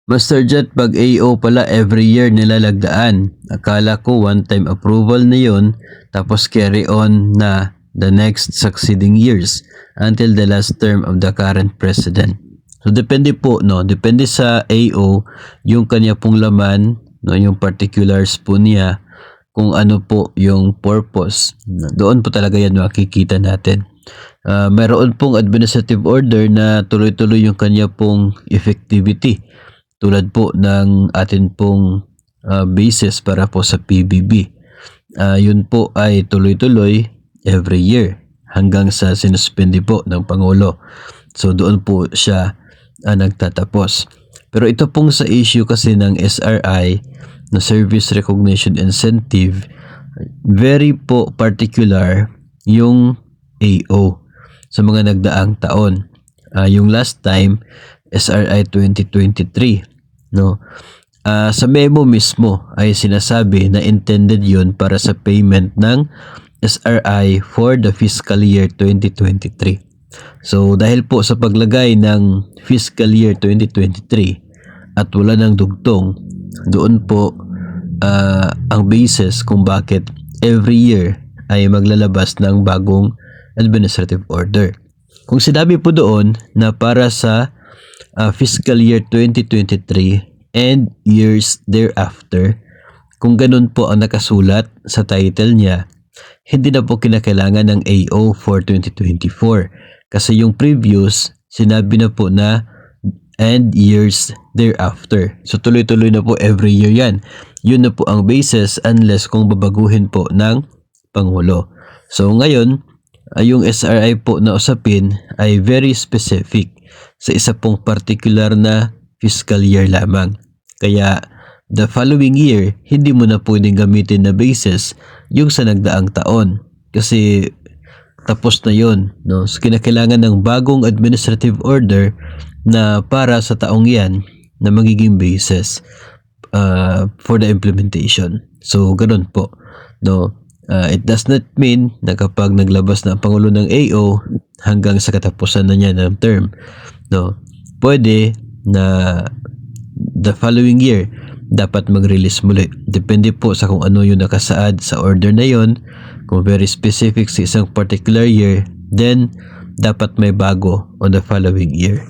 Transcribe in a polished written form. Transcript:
Master Jet, pag AO pala every year nilalagdaan. Akala ko one-time approval na yun, tapos carry on na the next succeeding years until the last term of the current president. So depende po, no, depende sa AO yung kanya pong laman, no, yung particulars po niya, kung ano po yung purpose. Doon po talaga yan makikita natin. Mayroon pong administrative order na tuloy-tuloy yung kanya pong effectivity, tulad po ng atin pong basis para po sa PBB. Yun po ay tuloy-tuloy every year hanggang sa sinuspende po ng Pangulo. So doon po siya nagtatapos. Pero ito pong sa issue kasi ng SRI na Service Recognition Incentive, very po particular yung AO sa mga nagdaang taon. Yung last time, SRI 2023, no? Sa memo mismo ay sinasabi na intended yun para sa payment ng SRI for the fiscal year 2023. So dahil po sa paglagay ng fiscal year 2023 at wala ng dugtong, doon po ang basis kung bakit every year ay maglalabas ng bagong administrative order. Kung sinabi po doon na para sa fiscal year 2023 and years thereafter, kung ganun po ang nakasulat sa title niya, hindi na po kinakailangan ng AO for 2024 kasi yung previous sinabi na po na and years thereafter. So tuloy-tuloy na po every year yan. Yun na po ang basis unless kung babaguhin po ng Pangulo. So ngayon, yung SRI po na usapin ay very specific sa isa pong particular na fiscal year lamang. Kaya the following year, hindi mo na pwedeng gamitin na basis yung sa nagdaang taon kasi tapos na yun, no? So kinakailangan ng bagong administrative order na para sa taong yan na magiging basis for the implementation. So ganun po, no? It does not mean na kapag naglabas na ang Pangulo ng AO hanggang sa katapusan na niya ng term, no, pwede na the following year dapat mag-release muli. Depende po sa kung ano yung nakasaad sa order na yon. Kung very specific sa isang particular year, then dapat may bago on the following year.